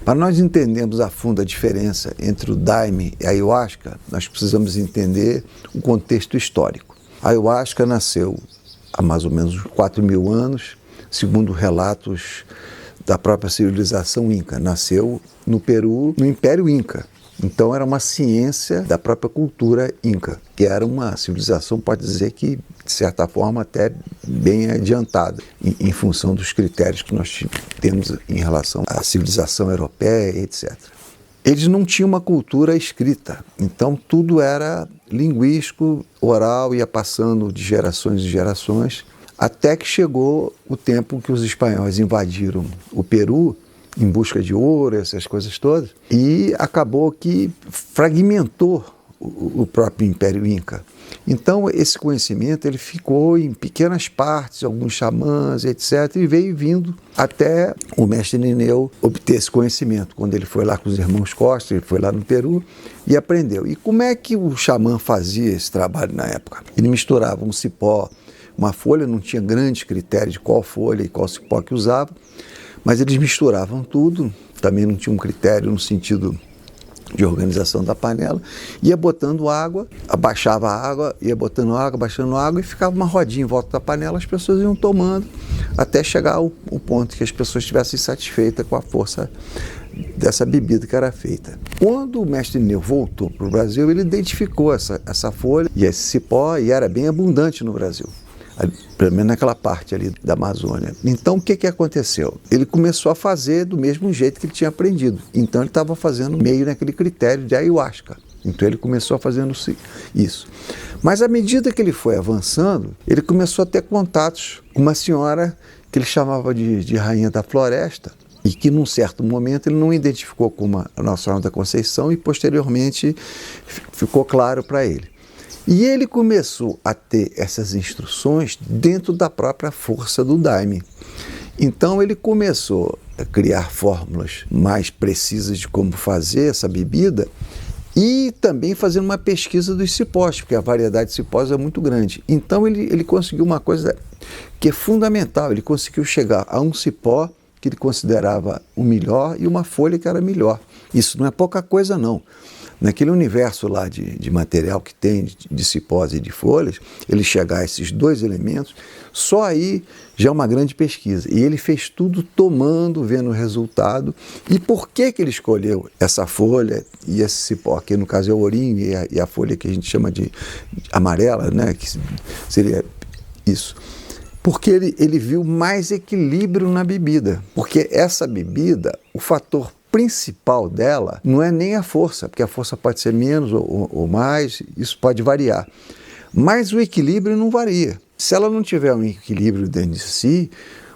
Para nós entendermos a fundo a diferença entre o daime e a ayahuasca, nós precisamos entender o contexto histórico. A ayahuasca nasceu há mais ou menos 4.000 anos, segundo relatos da própria civilização inca. Nasceu no Peru, no Império Inca. Então era uma ciência da própria cultura inca, que era uma civilização, pode dizer que, de certa forma, até bem adiantada, em função dos critérios que nós temos em relação à civilização europeia, etc. Eles não tinham uma cultura escrita, então tudo era linguístico, oral, ia passando de gerações em gerações, até que chegou o tempo que os espanhóis invadiram o Peru, em busca de ouro, essas coisas todas, e acabou que fragmentou o próprio Império Inca. Então, esse conhecimento ele ficou em pequenas partes, alguns xamãs, etc., e veio vindo até o mestre Nineu obter esse conhecimento. Quando ele foi lá com os irmãos Costa, ele foi lá no Peru e aprendeu. E como é que o xamã fazia esse trabalho na época? Ele misturava um cipó, uma folha, não tinha grande critério de qual folha e qual cipó que usava, mas eles misturavam tudo, também não tinha um critério no sentido de organização da panela, ia botando água, abaixava a água, ia botando água, abaixando a água e ficava uma rodinha em volta da panela, as pessoas iam tomando até chegar ao ponto que as pessoas estivessem satisfeitas com a força dessa bebida que era feita. Quando o mestre Nineu voltou para o Brasil, ele identificou essa folha e esse cipó e era bem abundante no Brasil. Pelo menos naquela parte ali da Amazônia. Então, o que aconteceu? Ele começou a fazer do mesmo jeito que ele tinha aprendido. Então, ele estava fazendo meio naquele critério de ayahuasca. Então, ele começou a fazendo isso. Mas, à medida que ele foi avançando, ele começou a ter contatos com uma senhora que ele chamava de Rainha da Floresta, e que, num certo momento, ele não identificou como a Nossa Senhora da Conceição e, posteriormente, ficou claro para ele. E ele começou a ter essas instruções dentro da própria força do daime. Então ele começou a criar fórmulas mais precisas de como fazer essa bebida e também fazendo uma pesquisa dos cipós, porque a variedade de cipós é muito grande. Então ele conseguiu uma coisa que é fundamental, ele conseguiu chegar a um cipó que ele considerava o melhor e uma folha que era melhor. Isso não é pouca coisa não. Naquele universo lá de material que tem, de cipós e de folhas, ele chegar a esses dois elementos, só aí já é uma grande pesquisa. E ele fez tudo tomando, vendo o resultado. E por que ele escolheu essa folha e esse cipó, que no caso é o ourinho e a folha que a gente chama de amarela, né, que seria isso? Porque ele viu mais equilíbrio na bebida. Porque essa bebida, o fator principal dela não é nem a força, porque a força pode ser menos ou mais, isso pode variar. Mas o equilíbrio não varia. Se ela não tiver um equilíbrio dentro de si,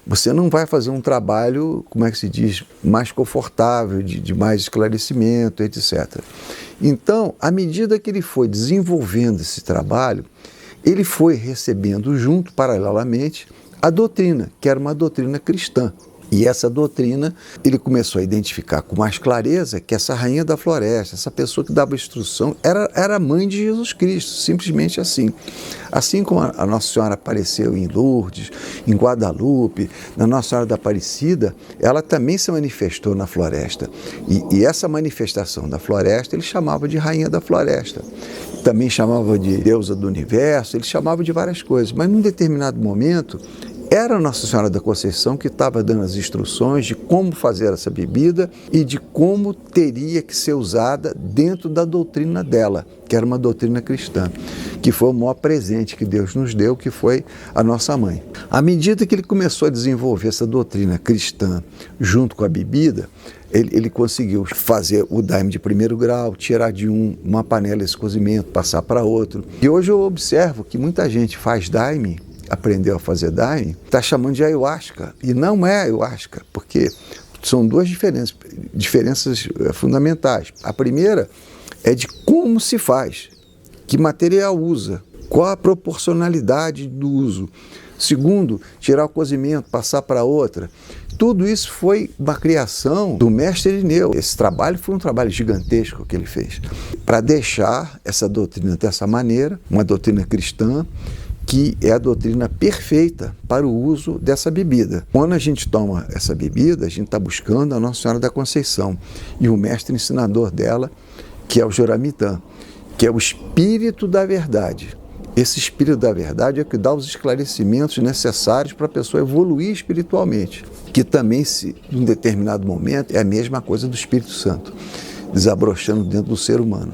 você não vai fazer um trabalho, como é que se diz, mais confortável, de mais esclarecimento, etc. Então, à medida que ele foi desenvolvendo esse trabalho, ele foi recebendo junto, paralelamente, a doutrina, que era uma doutrina cristã. E essa doutrina, ele começou a identificar com mais clareza que essa rainha da floresta, essa pessoa que dava instrução, era a mãe de Jesus Cristo, simplesmente assim. Assim como a Nossa Senhora apareceu em Lourdes, em Guadalupe, na Nossa Senhora da Aparecida, ela também se manifestou na floresta. E essa manifestação da floresta, ele chamava de rainha da floresta. Também chamava de deusa do universo, ele chamava de várias coisas. Mas num determinado momento, era a Nossa Senhora da Conceição que estava dando as instruções de como fazer essa bebida e de como teria que ser usada dentro da doutrina dela, que era uma doutrina cristã, que foi o maior presente que Deus nos deu, que foi a nossa mãe. À medida que ele começou a desenvolver essa doutrina cristã junto com a bebida, ele conseguiu fazer o daime de primeiro grau, tirar de uma panela esse cozimento, passar para outro. E hoje eu observo que muita gente faz daime, aprendeu a fazer daime, está chamando de ayahuasca. E não é ayahuasca, porque são duas diferenças fundamentais. A primeira é de como se faz, que material usa, qual a proporcionalidade do uso. Segundo, tirar o cozimento, passar para outra. Tudo isso foi uma criação do mestre Irineu. Esse trabalho foi um trabalho gigantesco que ele fez para deixar essa doutrina dessa maneira, uma doutrina cristã, que é a doutrina perfeita para o uso dessa bebida. Quando a gente toma essa bebida, a gente está buscando a Nossa Senhora da Conceição e o mestre ensinador dela, que é o Joramitã, que é o Espírito da Verdade. Esse Espírito da Verdade é o que dá os esclarecimentos necessários para a pessoa evoluir espiritualmente, que também, em um determinado momento, é a mesma coisa do Espírito Santo, desabrochando dentro do ser humano.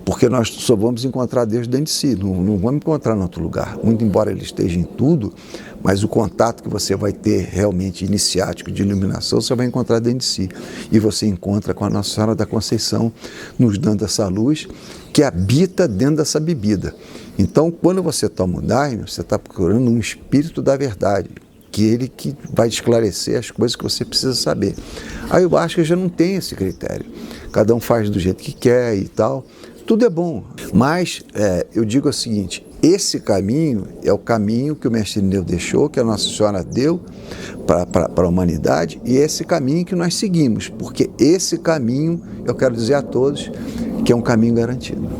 Porque nós só vamos encontrar Deus dentro de si, não vamos encontrar em outro lugar. Muito embora Ele esteja em tudo, mas o contato que você vai ter realmente iniciático de iluminação, você vai encontrar dentro de si. E você encontra com a Nossa Senhora da Conceição, nos dando essa luz que habita dentro dessa bebida. Então, quando você toma o daime, você está procurando um Espírito da Verdade, que ele que vai esclarecer as coisas que você precisa saber. A ayahuasca já não tem esse critério. Cada um faz do jeito que quer e tal. Tudo é bom, mas eu digo o seguinte, esse caminho é o caminho que o Mestre Irineu deixou, que a Nossa Senhora deu para a humanidade, e esse caminho que nós seguimos, porque esse caminho, eu quero dizer a todos, que é um caminho garantido.